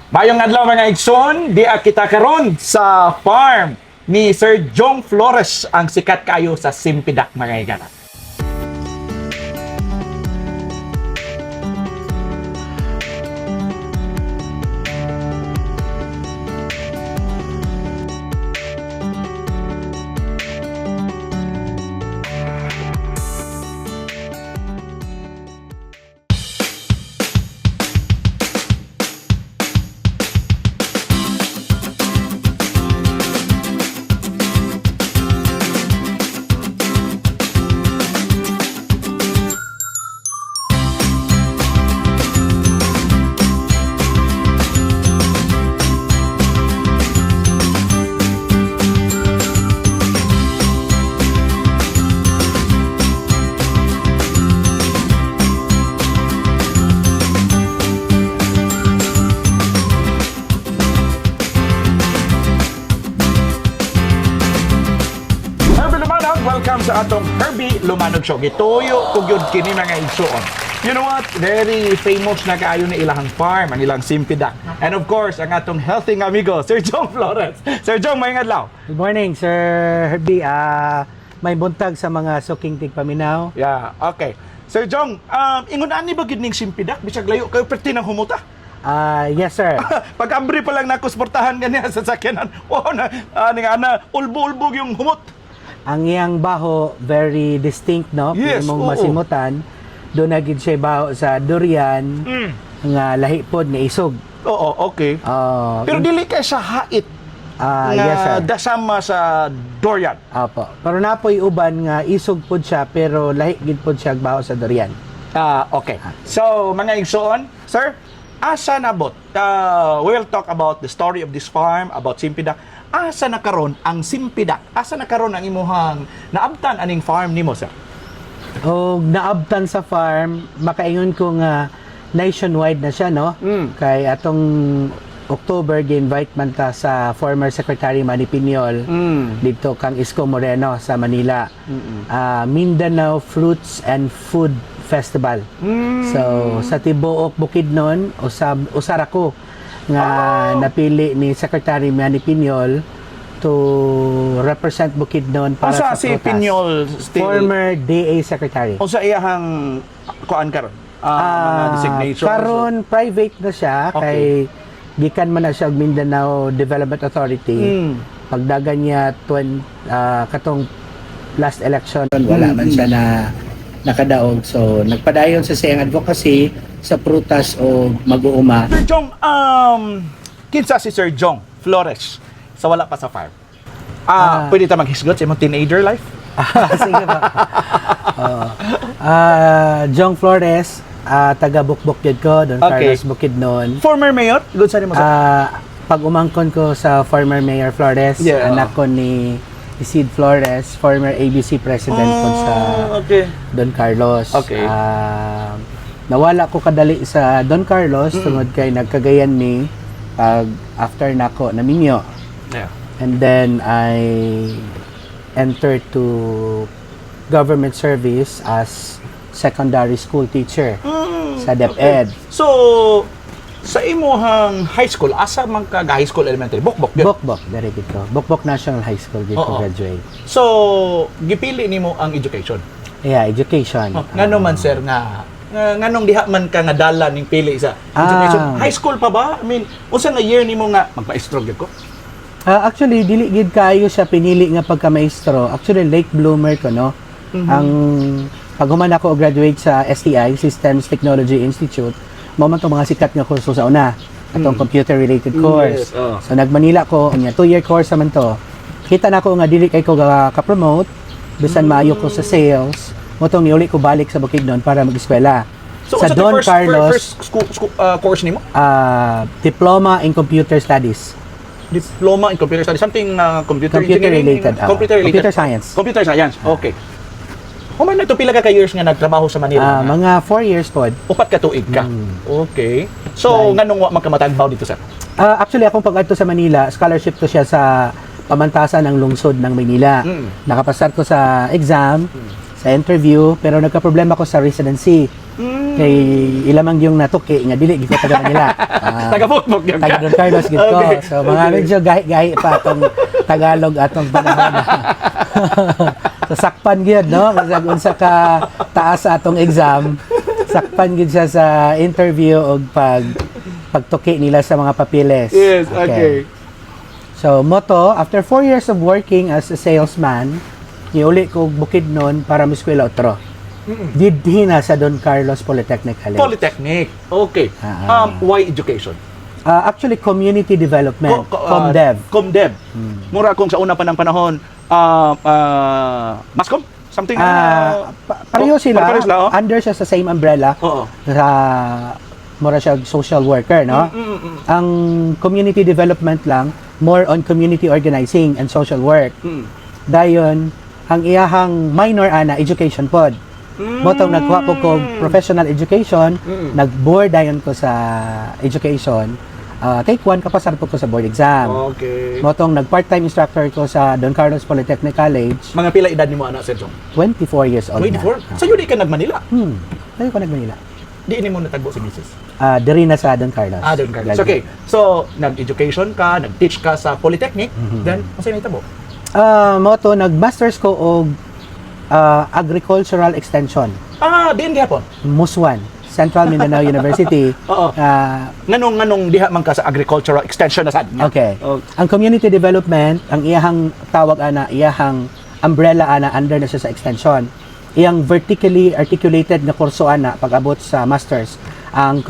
Mayong adlaw mga igsoon, di kita karon sa farm ni Sir Jong Flores, ang sikat kayo sa Simpidak mga igana. Welcome sa atong Herbie Lumanog Show. Gituyo tugyod kini mga igsoon. You know what? Very famous na kaayo ni ilahang farm, ang ilang Simpidak. And of course, ang atong healthy amigo, Sir Jong Flores. Sir Jong, mayong adlaw. Good morning, Sir Herbie. May buntag sa mga suking tigpaminaw. Yeah, okay. Sir Jong, ingon ani ba gid ning Simpidak bisag layo kayo perti ng humuta? Yes, sir. Pag-ambri pa lang nakusportahan ganiya sa sakyanan. Wow na ulbo-ulbog yung humot. Ang iyang baho, very distinct, no? Yes, Pwede mong oo. masimutan. Doon na gid siya baho sa durian, nga lahi pod nga isog. Oo, okay. Pero dili kay sa hait Yes, sir. dasama sa durian. Apo. Pero napoy uban nga isog pod siya, pero lahi gid pod siya baho sa durian. Okay. So, mga igsoon, sir, asa nabot? We'll talk about the story of this farm, about Simpidak. Asa na karon ang Simpidak? Asa na karon ang imuhang naabtan aning farm nimo, sir? O naabtan sa farm, makaingon ko nga nationwide na siya, no? Kay atong October, gi-invite man ta sa former Secretary Manny Piñol dito kang Isko Moreno sa Manila. Mindanao Fruits and Food Festival. So sa tibuok Bukidnon, usara ko nga napili ni Secretary Manny Piñol to represent Bukidnon para Unsa sa si protest. Piñol still? Former DA Secretary. Unsa iyahang kuan karon? Mga designation. Karon private na siya kay gikan man na siya og Mindanao Development Authority. Pagdagan niya katong last election wala man siya na nakadaog, so nagpadayon sa siyang advocacy sa prutas o mag-uuma. Sir Jong, kinsa si Sir Jong Flores sa wala pa sa farm? Pwede ta maghisgot sa imong teenager life? Sige ba? Jong Flores, taga Bukbok jud ko, Don Carlos Bukidnon. Former mayor? Good sa nimo, sir? Pag umangkon ko sa former Mayor Flores, anak ko ni Isid Flores, former ABC president po sa Don Carlos. Okay. Nawala ko kadali sa Don Carlos tungod kay nagkagayan ni pag after nako naminyo. Yeah. And then I entered to government service as secondary school teacher sa DepEd. So, sa imuhang high school, asa man ka high school elementary? Bukbok yun? Bukbok, dari dito. Bukbok National High School dito graduate. So, gipili nimo ang education? Yeah, education. Ngano man sir nga nganong diha man ka nga dala ning pili sa education? High school pa ba? I mean, unsa nga year nimo nga magpa-maestro gyud ko? Actually, dili gid kayo siya pinili nga pagka-maestro. Actually, late bloomer ko, no? Ang pag human ako graduate sa STI, Systems Technology Institute, mo man to mga sikat nga kurso sa una. Atong computer-related course. Yes, So, nag-Manila ko, 2-year course naman to. Kita na ko nga dili kay ko ka-promote, bisan maayo ko sa sales, mo tong niuli ko balik sa Bukidnon para mag-eskwela. So, sa Don Carlos, first course nimo? Diploma in Computer Studies. Diploma in computer studies, something computer Computer-related. Computer science. Computer science. Okay. Human na ito, pila ka years nga nagtrabaho sa Manila? Mga 4 years po. Upat ka tuig ka. Okay. So, nganong wa magkamatagbaw dito, sir? Actually, akong pag-adto sa Manila, scholarship ko siya sa pamantasan ng lungsod ng Manila. Nakapasar ko sa exam, sa interview, pero nagka-problema ko sa residency. Kay ilamang yung natuki nga dili gid ko taga Manila. Taga-Pukpok yung Taga Don Carlos gid ko. Okay. So mga medyo gahi-gahi pa atong Tagalog atong panahon. So sakpan gyud no, kasi unsa ka taas sa atong exam, sakpan gyud siya sa interview og pagtuki nila sa mga papiles. Yes, okay. So, moto, after 4 years of working as a salesman, niuli ko Bukidnon para miskwela otro. Didhi na sa Don Carlos Polytechnic College. Polytechnic. Okay. Why education? Actually, community development. ComDev. ComDev. Mura kung sa una pa ng panahon, Mascom? Something Pareho sila. pareho sila, oh. Under siya sa same umbrella. Oo. Sa mura siya social worker, no? Ang community development lang, more on community organizing and social work. Dayon, ang iyahang minor ana education pod. Motong nagkuha ko professional education, nag-board dayon ko sa education. Take 1 kapasar po ko sa board exam. Okay. Motong nag-part-time instructor ko sa Don Carlos Polytechnic College. Mga pila edad ni mo anak, Sir Jong? 24 years old 24? na. Sa iyo di ka nag-Manila? Tayo ko nag-Manila. Di ini mo natagbo si Mrs. Diri na sa Don Carlos. Don Carlos. Okay. So, nag-education ka, nag-teach ka sa Polytechnic, then, masaya na itabo? Moto, nag-masters ko og agricultural extension. Diin gihapon? Muswan, Central Mindanao University. Oo. Nganong diha man ka sa agricultural extension na sad? Okay. Okay. Ang community development, ang iyahang tawag ana, iyahang umbrella ana, under na siya sa extension. Iyang vertically articulated na kurso ana pag-abot sa masters ang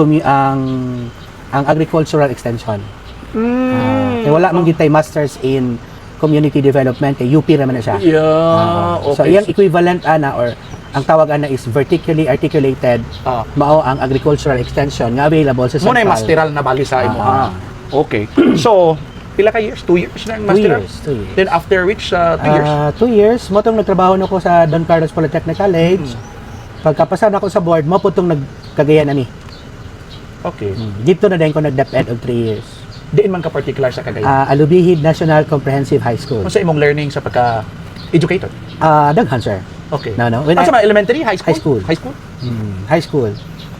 agricultural extension. Kaya wala man gitay masters in community development, kay UP naman na siya. Yeah, So okay. iyang equivalent ana or ang tawag ana is vertically articulated, mao ang agricultural extension nga available sa Muna yung Central. masteral na bali sa imo. Okay. So, pila ka years? 2 years na ang 2 masteral? years, 2 years. Then after which, 2 years? 2 years, motong nagtrabaho na ko sa Don Carlos Polytechnic College. Pagkapasa na ko sa board, mo putong nagkagayan ani. Okay. Dito na din ko nag-DepEd og 3 years. Diin man ka particular sa Cagayan? Alubihid National Comprehensive High School. Kung sa imong learning sa pagka-educator? Daghan, sir. Okay. No. Sa mga elementary, high school? High school. High school? High school.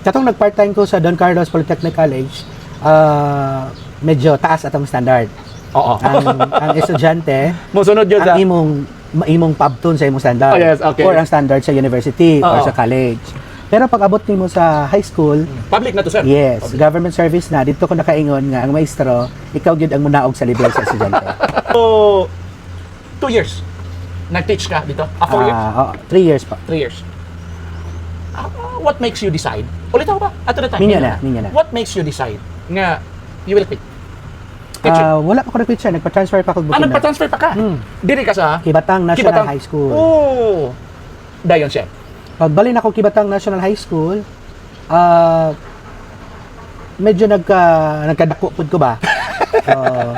Katong nag-part-time ko sa Don Carlos Polytechnic College, medyo taas atong standard. Oo. Ang estudyante, Musunod yun sa... ang imong pabton sa imong standard. Oh, yes, okay. Or ang standard sa university or Oo. sa college. Pero pag abot nimo sa high school, Public na to, sir? yes, government service na. Dito ko nakaingon nga ang maestro, ikaw gyud ang munaog sa libre sa estudyante. So, 2 years. Nag-teach ka dito? 4 years? 3 years pa. 3 years. What makes you decide? Ulit ako ba? At the time? Minya na. What makes you decide nga you will quit? Teaching? Wala pa ko na siya, nagpa-transfer pa ko Bukidnon. Nagpa-transfer pa ka? Diri ka sa? Kibatang National High School. Oh! Dayon siya. Pagbalik na ko Kibatang National High School, medyo nagkadako pud ko ba.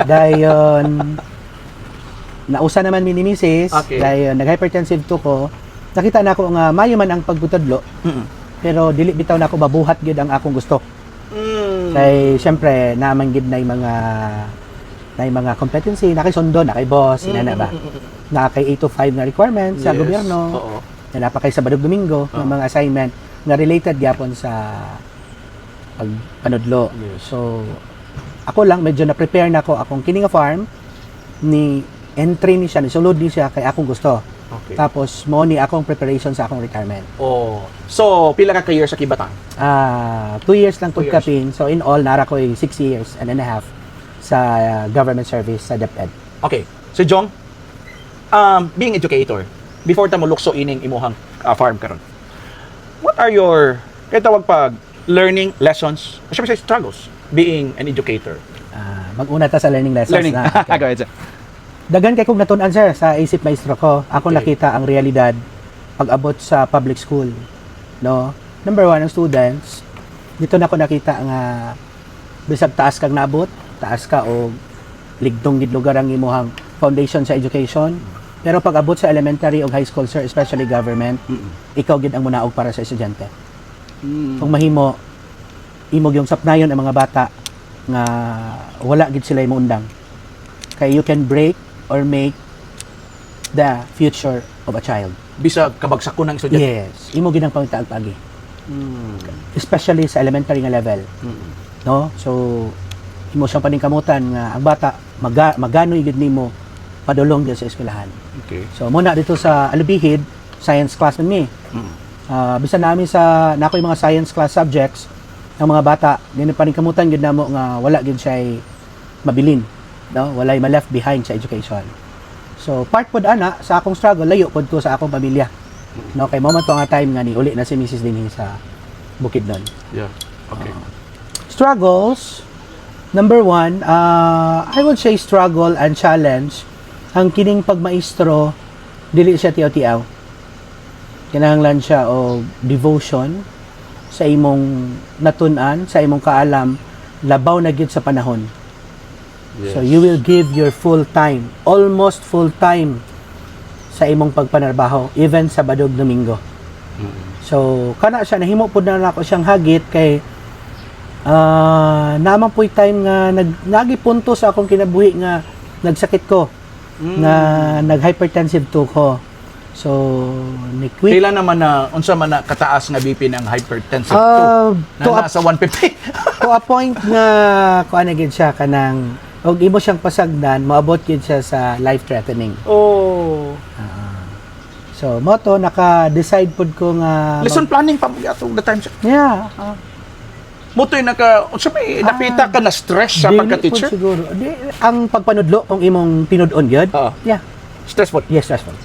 Dayon nausa naman ni Mrs. Okay. Dayon nag-hypertensive to ko. Nakita na ko nga mayo man ang pagbutadlo. Pero dili bitaw na ako mabuhat gyud ang akong gusto. Kay syempre naman gid na mga competency, na kay sundo, na kay boss, inana ba. Na kay 8 to 5 na requirements sa Yes. gobyerno. Oo. Na napakay Sabado Domingo ng mga assignment nga related gyapon sa pagpanudlo. Yes. So ako lang medyo na prepare na ako akong kini nga farm ni entry ni siya, ni sulod ni siya kay akong gusto. Okay. Tapos mo ni akong preparation sa akong retirement. Oh. So, pila ka years sa Kibatang? 2 years lang 2 years. pagkapin. So in all nara ko 6 years and a half sa government service sa DepEd. Okay. So, Jong, being educator, before ta mo lukso ining imuhang farm karon. What are your kaya tawag pag learning lessons, syempre sa struggles being an educator? Mag-una ta sa learning lessons Learning. na. Okay. Go ahead, sir. Dagan kay kong natun-an sir sa isip maestro ko. Ako Okay. nakita ang realidad pag-abot sa public school. No? Number 1 ang students. Dito na ko nakita nga bisag taas kang naabot, taas ka o ligdong gid lugar ang imuhang foundation sa education. Pero pag abot sa elementary o high school sir, especially government, ikaw gid ang munaog para sa estudyante. Kung mahimo imog yung sapnayon ang mga bata nga wala gid sila undang. Kay you can break or make the future of a child. Bisag kabagsak ko ng estudyante. Yes, imo gid ang pangitaag-agi. Especially sa elementary nga level. No? So imo siyang paningkamutan nga ang bata magano igid nimo padulong gyud sa eskwelahan. Okay. So muna dito sa Alubihid, science class man mi. Bisan namin sa nako yung mga science class subjects, ang mga bata dinhi paningkamutan gyud namo nga wala gyud siya mabilin, no? Walay ma-left behind sa education. So part pod ana sa akong struggle layo pod ko sa akong pamilya. No, kay moment to nga time nga ni uli na si Mrs. dinhi sa Bukidnon. Yeah. Okay. Struggles, number one, I would say struggle and challenge. Ang kining pagmaestro, dili siya tiyaw-tiyaw. Kinahanglan siya o devotion sa imong natun-an, sa imong kaalam, labaw na gyud sa panahon. Yes. So you will give your full time, almost full time sa imong pagpanarbaho, even sa Badog Domingo. So kana siya nahimo pud na ako siyang hagit kay naman po'y time nga nagipunto sa akong kinabuhi nga nagsakit ko nga nag-hypertensive to ko. So ni-quit. Pila naman na unsa man na kataas nga BP ng hypertensive to na nasa 150. to a point nga kuan gid siya kanang og imo siyang pasagdan moabot gid siya sa life threatening. Oh. So mo to naka-decide pud ko nga Lesson planning pa mo atong the time. yeah. Mutoy unsa may napita ka na stress sa Dili pagka-teacher? po siguro. Ang pagpanudlo kung imong tinud-on gyud. Oo. Yeah. Stressful. Yes, stressful.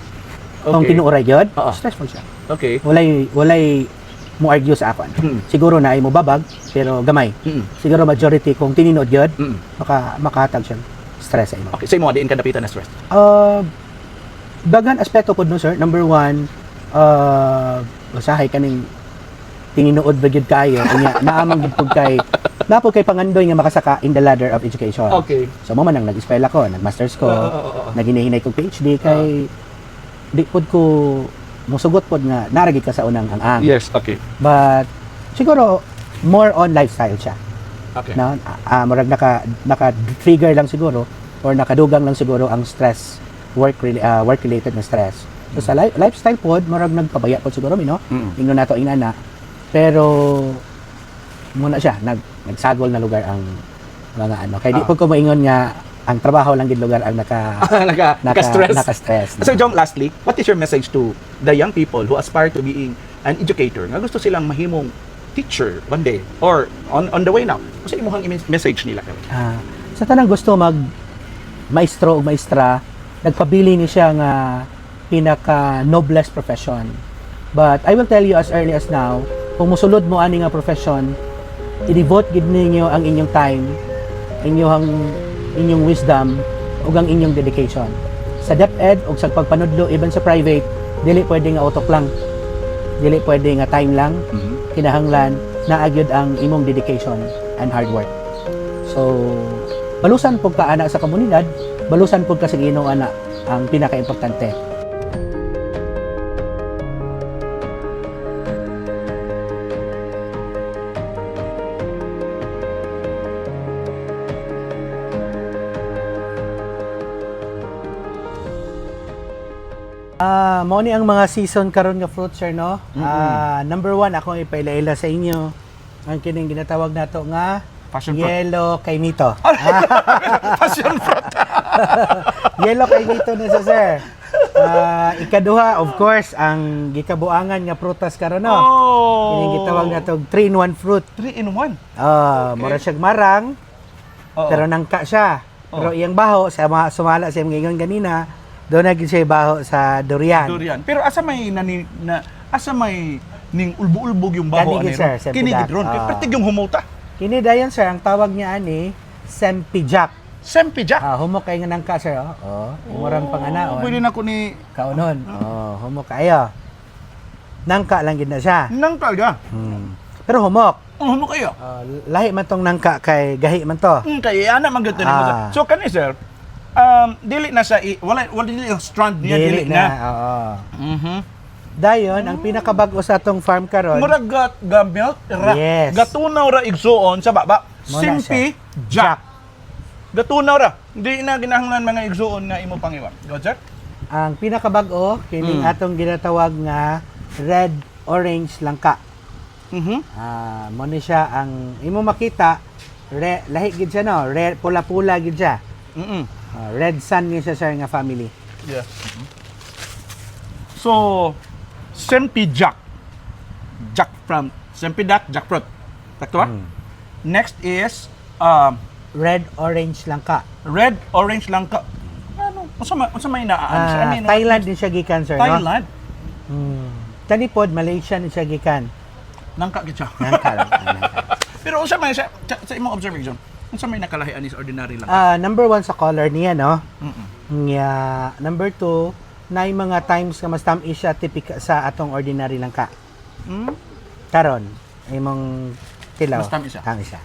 Kung tinuoray gyud, stressful siya. Okay. Walay mo argue sa akon. Siguro na imo babag pero gamay. Siguro majority kung tininod gyud, makahatag siya stress sa imo. Okay, sa imo diin ka napita na stress. Dagan aspeto pod no sir. Number one, usahay kaning tininood ba gyud kayo unya naamang gyud pud kay napod kay pangandoy nga makasaka in the ladder of education. Okay. So mo man nang nag-eskwela ko, nag-masters ko, naghinay kog PhD kay di pod ko musugot pod nga naragi ka sa unang ang. Yes, okay. But siguro more on lifestyle siya. Okay. No? Murag naka-trigger lang siguro or nakadugang lang siguro ang stress, work related na stress. So sa lifestyle pod murag nagpabaya pod siguro mi no. Ingnon nato ingana. Pero muna siya nagsagol na lugar ang mga ano. Kaya di po ko maingon nga ang trabaho lang gid lugar ang naka-stress. So Jong, lastly, what is your message to the young people who aspire to being an educator? Nga gusto silang mahimong teacher one day or on the way now. Kasi imong message nila kami. Sa tanang gusto mag maestro o maestra, nagpabili ni siya nga pinaka noblest profession. But I will tell you as early as now, kung musulod mo ani nga profession, i-devote gid ninyo ang inyong time, inyong wisdom ug ang inyong dedication. Sa DepEd ug sa pagpanudlo even sa private, dili pwede nga utok lang. Dili pwede nga time lang. Kinahanglan naagyod ang imong dedication and hard work. So, balusan pug ka ana sa komunidad, balusan pug ka sa Ginoo ana ang pinaka-importante. Mao ni ang mga season karon nga fruit sir no. Number one ako ipailaila sa inyo ang kining ginatawag nato nga Passion fruit. yellow kaimito. Passion fruit. Yellow kaimito na sa sir. Ikaduha of course ang gikabuangan nga prutas karon no. Kining gitawag nato 3-in-1 fruit. 3-in-1. Mura siyang marang. Pero nangka siya. Pero iyang baho sumala sa mga ingon ganina. Doon na siya baho sa durian. Pero asa may ning ulbo-ulbog yung baho Kanigid, sir, sempijak. Kinigid ron. Pertig yung humuta. Kini dayon sir, ang tawag niya ani sempijak. Sempijak. Humok kay nga nangka sir. Imurang panganaon. Pwede na ko ni Kaunon. Humok kayo. Nangka lang gid na siya. nangka ga. Pero humok. Humok kayo. Lahi man tong nangka kay gahi man to. Kaya ana man gyud ni mo. So kani sir, dili na sa wala dili yung strand niya dili na. Oo. Dayon ang pinakabag-o sa atong farm karon. Murag milk ra. Yes. Gatunaw ra igsuon sa baba. Muna Simpi siya. Jack. Gatunaw ra. Di na ginahanglan mga igsuon nga imo pangiwa. Go sir. Ang pinakabag-o kining atong ginatawag nga red orange langka. Mhm. Mo ni siya ang imo makita lahi gid siya no, pula-pula gid siya. Mm. Red sun niya siya sir nga family. Yeah. So, Sempidac. Jack from Sempidac, jackfruit. Takto ba? Next is Red orange langka. red orange langka. Ano? Unsa may inaan? Thailand din siya gikan sir no. Thailand. Tanipod Malaysia din siya gikan. Langka gid siya. Langka lang. Pero unsa may sa imong observation? Unsa may nakalahian is ordinary lang. Number 1 sa color niya no. Mm-mm. Number 2, na mga times nga mas tamis siya tipika sa atong ordinary langka. Karon imong tilaw. Mas tamis siya. Tamis siya.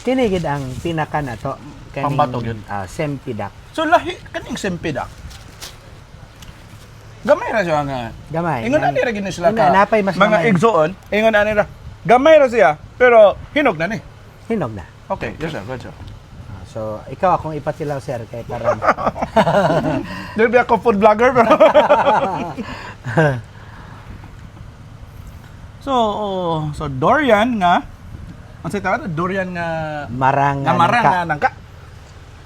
Kini gid ang pinaka nato kaning Pambato yun. Sempidac. So lahi kaning Sempidac. Gamay ra siya nga. Gamay. Ingon ani ra gini sila ka. Napay mas mga gamay. igsoon, ingon ani ra. Gamay ra siya, pero hinog na ni. Hinog na. Okay, yes sir, good sir. So, ikaw akong ipatilaw sir kay karon. Dili ako food vlogger pero. So durian nga ang tawag durian nga Marang nga marang nga nangka.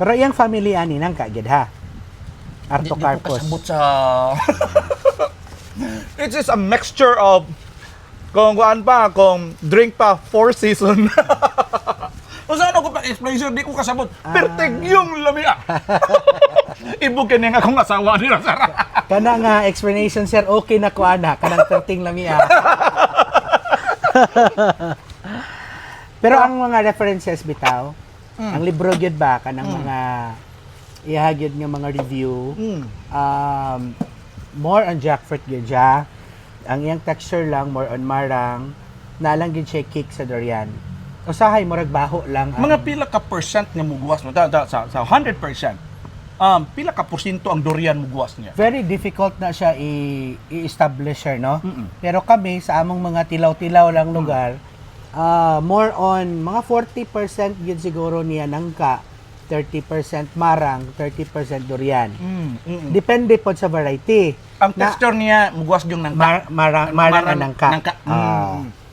Pero iyang family ani nang kagid ha. Di ko Artocarpus. kasabot sa It is a mixture of kung kung drink pa 4 season. Kung saan ako pa-explain sir, di ko kasabot. Pertig yung lamia. Ibugin niya nga akong asawa nila, sir. Kana nga explanation sir, okay na ko ana kanang perting lamiya. Pero ang mga references bitaw, ang libro gyud ba kanang mga ihagyod nga mga review, more on jackfruit gyud siya. Ang iyang texture lang more on marang, nalang gyud siya kick sa durian. Usahay murag baho lang ang Mga pila ka percent nga mugwas mo sa 100%. Pila ka porsyento ang durian mugwas niya? very difficult na siya i-establish sir, no? Pero kami sa among mga tilaw-tilaw lang lugar, more on mga 40% yun siguro niya nangka, 30% marang, 30% durian. Depende po sa variety. Ang texture niya mugwas yung nangka. Marang ang nangka.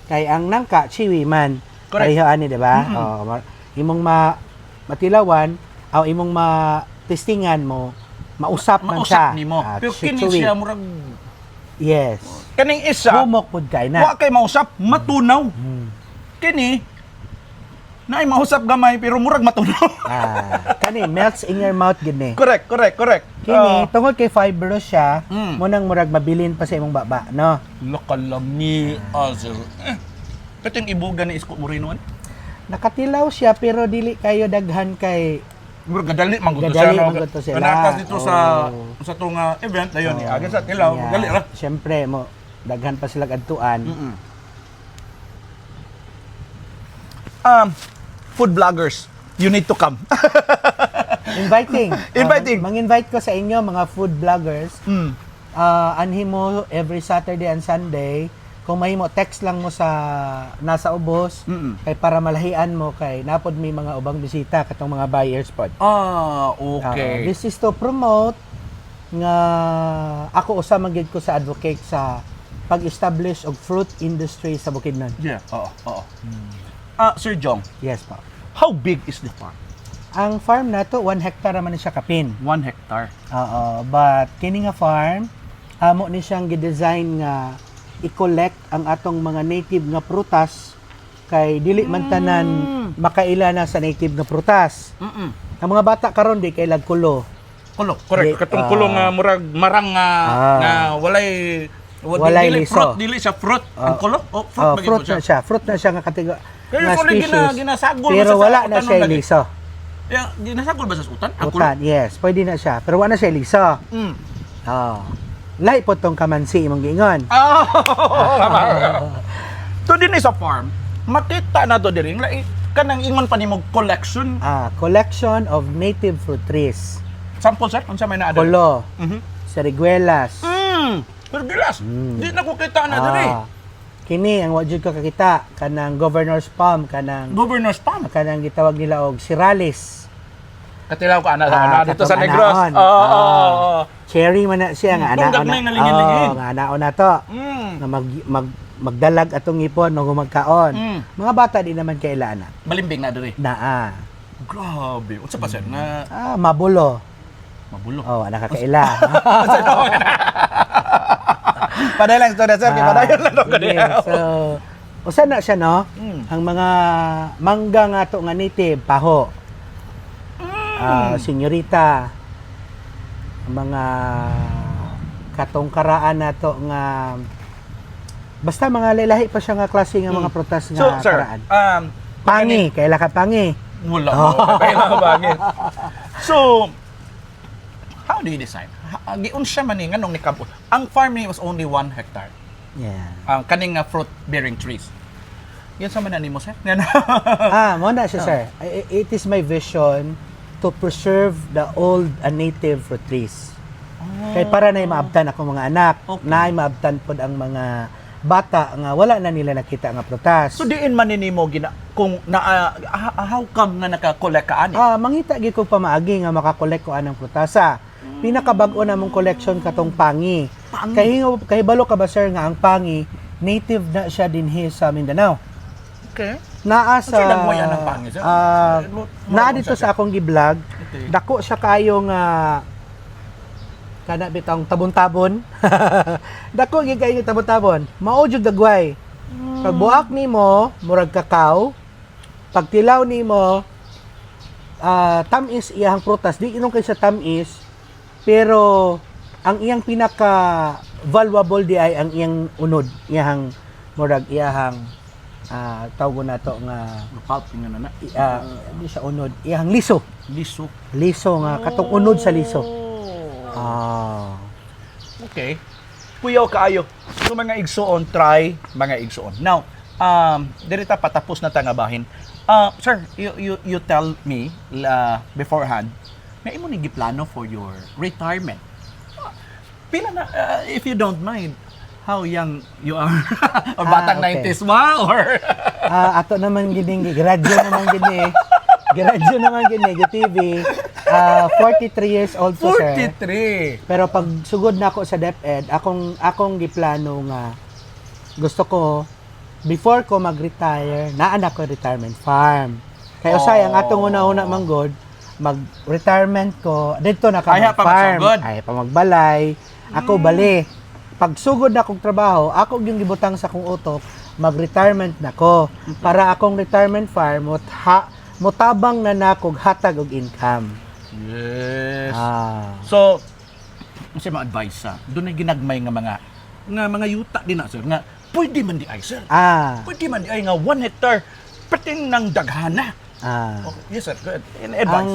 Kay ang nangka chiwi man. Correct. Pareho ani, di ba? Imong matilawan, o imong testingan mo, mausap man siya. Mausap nimo. Pero kini chewy. siya murag Yes. kaning isa Humok pud kay na. wa kay mausap, matunaw. Kini naay mausap gamay pero murag matunaw. Kani melts in your mouth gid ni. Correct. Kini tungod kay fibrous siya, mo nang murag mabilin pa sa imong baba, no? Nakalami azir. Kating ibugan ni Isko Moreno. Nakatilaw siya pero dili kayo daghan kay Murag gadali man gud Gadali siya. man gud to sila. Kanakas dito sa tong event dayon ni aga sa tilaw, Yeah. gali ra. Siyempre mo daghan pa sila adtuan. Food vloggers, you need to come. Inviting. Inviting. Mang-invite ko sa inyo mga food vloggers. Anhi mo every Saturday and Sunday. Kung mahimo text lang mo sa nasa ubos kay para malahian mo kay napod may mga ubang bisita katong mga buyers pod. Okay. This is to promote nga ako usa man gid ko sa advocate sa pag-establish og fruit industry sa Bukidnon. Yeah, oo. Sir Jong, Yes pa. how big is the farm? Ang farm nato 1 hectare man siya kapin. 1 hectare. Oo, but kini nga farm amo ni siyang gidesign nga i-collect ang atong mga native nga prutas kay dili man tanan makaila na sa native nga prutas. Ang mga bata karon di kay lagkulo. Kulo, correct. Katong kulo nga murag marang nga na walay Walay liso. fruit, dili siya fruit. Ang kulo, fruit ba Fruit na siya. Fruit na siya nga kategorya Kaya nga fully species. ginasagol ba Pero siya sa wala na utan siya nun lagi? liso. Yeah, ginasagol ba sa utan? Ang kulo. Utan, yes. Pwede na siya. Pero wala na siya liso. Oh. Lahi po tong kamansi imong giingon. To din sa farm, makita na to diri like kanang ingon pa nimo collection. Collection of native fruit trees. Sample sir, unsa may naa diri? Kolo, seriguelas. Pero gilas. Di na ko kita na diri. Kini ang wajud ko kakita kanang governor's palm kanang Governor's Palm. gitawag nila og siralis. Katilaw ka ana dito sa katong Negros. anaon. Cherry man na siya nga Kung anaon gagmay na. nga lingin-lingin. Nga anaon na to. Mm. Nga magdalag atong ngipon o magkaon. Mga bata di naman kailangan Balimbing na diri. naa. Grabe. Unsa pa sir na Mabulo. mabulo. Oh, nakakaila. Padayon lang to sir, kay padayon lang to Sige. So, usa na siya no? Ang mga mangga nga to nga native, paho. Senyorita. Ang mga katongkaraan na to nga basta mga lalahi pa siya nga klase nga mga prutas nga So sir, karaan. Pangi, kaila ka pangi. wala mo kailangan bagay. So, how do you decide? Giun siya man ni nganong nikabot. Ang farm ni was only 1 hectare. Yeah. Kaning nga fruit bearing trees. Yan sa man nimo sir. Mo na siya, sir. It is my vision to preserve the old and native fruit trees. Kaya para na maabtan ako mga anak, na maabtan pod ang mga bata nga wala na nila nakita nga prutas. So diin man nimo kung how come nga naka-collect ka ani? Mangita gyud ko pamaagi nga makakolek ko anang prutasa. Pinakabag-o na mong collection katong pangi. Kay balo ka ba sir nga ang pangi native na siya dinhi sa Mindanao. Okay. Naa sa Sir, nagwayan ng pangi, sir? naa dito sa akong gi-vlog. Okay. Dako siya kayo nga kana bitang tabon-tabon. Dako gyud kayo tabon-tabon. Mao jud dagway. Pag buak nimo murag kakao. Pag tilaw nimo tamis iyang prutas. Di inong kay sa tamis. Pero ang iyang pinaka valuable di ay ang iyang unod, iyang murag iyang tawag na to nga pulp nga na. di siya unod, iyang liso. Liso nga katong unod sa liso. Okay. Puyaw kaayo. So mga igsuon, try mga igsuon. Now, dirita patapos na tangabahin. Sir, you tell me beforehand, may imo ni giplano for your retirement. Pila na, if you don't mind, how young you are? Or batang okay. 90s ba? Or Ato naman gining gradyo naman gini. Gradyo naman gini TV. 43 years old po sir. 43. Pero pag sugod na ako sa DepEd, akong giplano nga gusto ko before ko mag-retire, naanak ko retirement farm. Kaya usay ang atong una-una manggod, mag-retirement ko dito na ka Kaya pa farm. magsugod. Ay pa magbalay. Ako bali. Pag sugod na akong trabaho, ako yung gibutang sa kong utok, mag-retirement na ko. Para akong retirement farm, mutabang na nakog hatag og income. Yes. Ah. So, kasi mga advice sa, doon ay ginagmay nga mga yuta din na, sir, nga pwede man di ay, sir. Pwede man di ay nga 1 hectare, pating ng daghana. Okay. Yes, sir. Good. In advice. Ang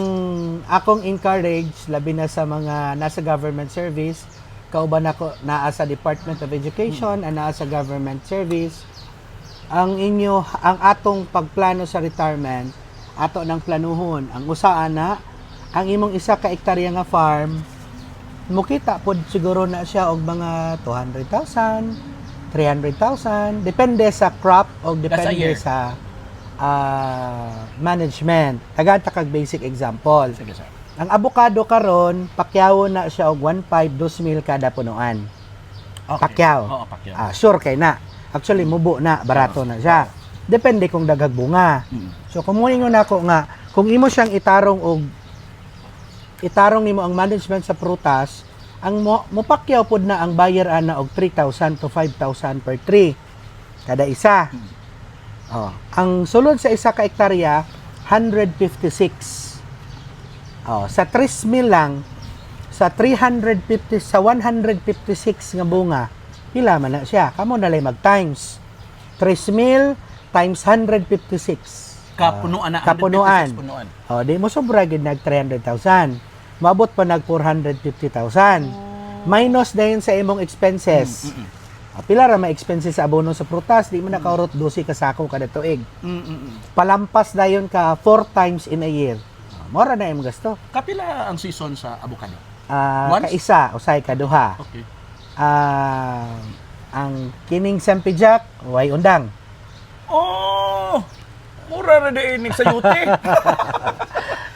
akong encourage, labi na sa mga nasa government service, kauban ako naa sa Department of Education, naa sa government service, ang atong pagplano sa retirement, ato ng planuhon, ang usaan na, ang imong isa ka hektarya nga farm, mukita pod siguro na siya og mga 200,000, 300,000, depende sa crop o depende sa management. Tagata kag basic example. Sige, sir. Ang avocado karon pakyaw na siya og 1,500 2,000 kada punuan. Okay. Pakyaw. Oo, pakyaw. Sure kay na. Actually mubo na, barato na siya. Depende kung daghag bunga. So kung moingon nako nga kung imo siyang itarong nimo ang management sa prutas, ang mopakyaw pod na ang buyer ana og 3,000 to 5,000 per tree kada isa. Ang sulod sa isa ka hektarya 156. Sa 3,000 lang sa 350 sa 156 nga bunga, pila man na siya? Kamo na lay mag times 3,000 times 156. Kapunuan na. Kapunuan. 156 punuan. Di mo sobra gid nag 300,000. Mabot pa nag 450,000. Minus dayon sa imong expenses. Pila ra may expenses sa abono sa prutas, di mo nakaurot 12 ka sako kada tuig. Palampas dayon ka 4 times in a year. Mora na imong gasto. Kapila ang season sa avocado? Kaisa, usay kaduha. Okay. Ang kining Sempijak, way undang. Oh! Mura na din sa yuti.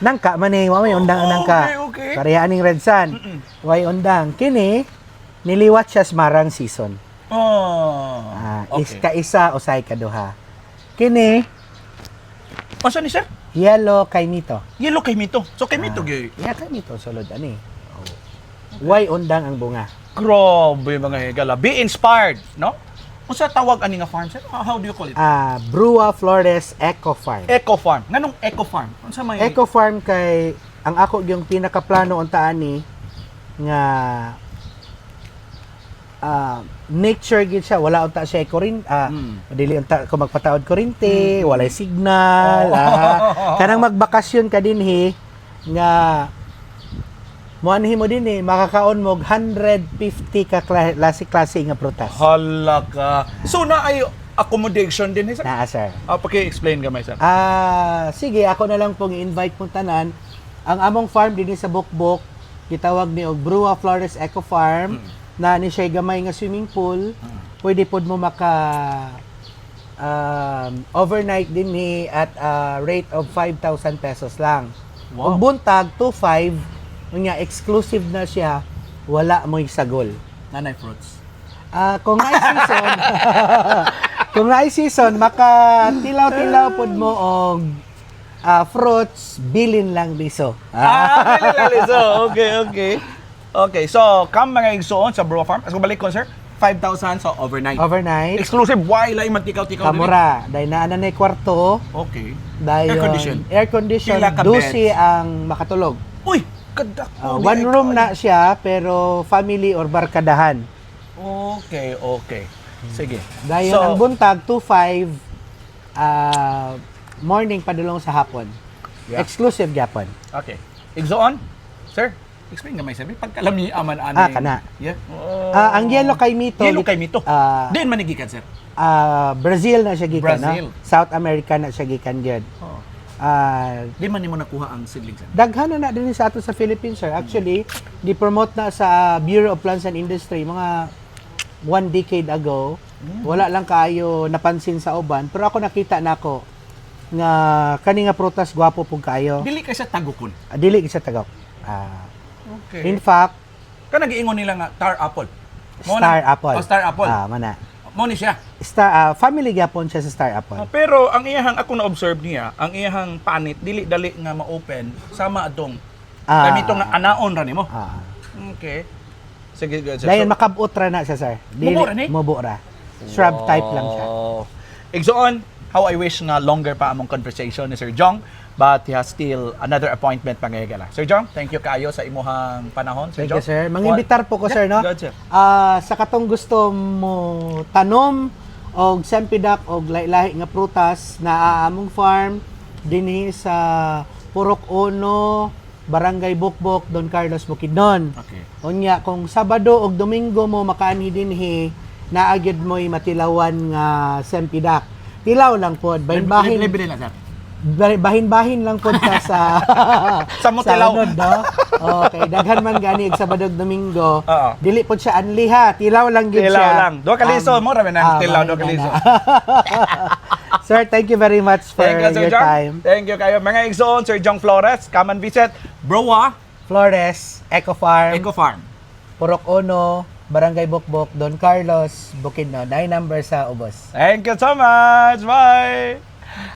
Nangka man eh, way undang nangka. Okay. Pareha ning Red Sun. Way undang. Kini niliwat siya sa marang season. Okay. Kaisa usay kaduha. Kini Asa ni sir? yellow kaimito. Yellow kay mito. So kay mito gyud. Yeah, kaimito sulod ani. Why undang ang bunga? Grabe mga higala. Be inspired, no? Unsa tawag ani nga farm sir? How do you call it? Brua Flores Eco Farm. Eco farm. Nganong eco farm? Unsa may Eco Farm kay ang ako yung pinakaplano unta ani nga nature gid siya, wala unta siya dili unta ko magpataod kuryente, walay signal, kanang magbakasyon ka dinhi nga moanhi mo dinhi makakaon mo og 150 ka klase nga prutas. hala ka. So na ay accommodation din sir? Naa sir. Paki-explain gamay sir. Sige, ako na lang pong i-invite mong tanan. Ang among farm dinhi sa Bukbok, gitawag ni og Brua Flores Eco Farm. Na ni siya gamay nga swimming pool, pwede pod mo maka overnight din ni at rate of 5,000 pesos lang. Wow. Ug buntag 2,500 unya exclusive na siya, wala mo'y sagol. Nanay fruits. Kung na season, kung na season maka tilaw-tilaw pod mo og fruits, bilin lang biso. So, okay. Okay, so come mga igsoon sa Brua Farm. As ko balik ko sir, 5,000 so overnight. Overnight. Exclusive why lain man tikaw-tikaw Kamura, dahil naa na na kwarto, Okay. dahil air condition, Pila ka 12 beds? ang makatulog. Uy, kadak. One room na siya, pero family or barkadahan. Okay. Sige. Dahil So- ang buntag, 2-5, morning padulong sa hapon. Yeah. Exclusive Japon. Okay. Igsoon, sir. Explain gamay sir. Pagkalami aman ani. Kana. Yeah. Ang yellow kay Mito, Yellow kay mito. Diin man gikan sir. Brazil na siya gikan, Brazil. no? South America na siya gikan gyud. Oh. Ah, Di man nimo nakuha ang seedling sir. daghan na din sa ato sa Philippines, sir. Actually, di-promote na sa Bureau of Plants and Industry mga 1 decade ago. Wala lang kayo napansin sa uban, pero ako nakita nako nga kani nga prutas gwapo pug kayo. Dili kay sa tagukon. Dili sa Tagaw. Okay. In fact, Kana giingon nila nga tar apple. Star Apple. Star apple. Mana. Mo ni siya. Family gyapon siya sa Star Apple. Pero ang iyahang ako na-observe niya, ang iyahang panit dili dali nga ma-open sama adtong kami itong anaon ra nimo. Okay. Sige, good sir. Dayon makabot ra na siya, sir. Mubo ra ni? Mubo ra. Shrub type lang siya. Igsoon, how I wish nga longer pa among conversation ni Sir Jong, but he has still another appointment pangayagala. Sir Jong, thank you kaayo sa imuhang panahon. Sir Thank you, Jong. sir. Mangimbitar po ko, sir, no? Good, sir. Sa katong gusto mo tanom og sempidak og lahi-lahi nga prutas na among farm dinhi sa Purok Uno, Barangay Bukbok, Don Carlos, Bukidnon. Okay. Unya kung Sabado og Domingo mo makaani dinhi, naagyud mo'y matilawan nga sempidak. Tilaw lang po, bahin-bahin. Libre na, sir. Bahin-bahin lang po ta sa Sa motilaw. Sa no? Okay, daghan man gani og Sabado ug Domingo. Oo. Dili po siya anli ha, tilaw lang gid siya. Tilaw lang. Do kaliso mo ra man tilaw do bahin kaliso. na. Sir, thank you very much for Thank you, Sir your Jong. time. Thank you kayo. Mga igsoon, Sir Jong Flores, come and visit Brua Flores, Eco Farm, Eco Farm. Purok Uno, Barangay Bukbok, Don Carlos, Bukidnon. 9 number sa ubos. Thank you so much. Bye.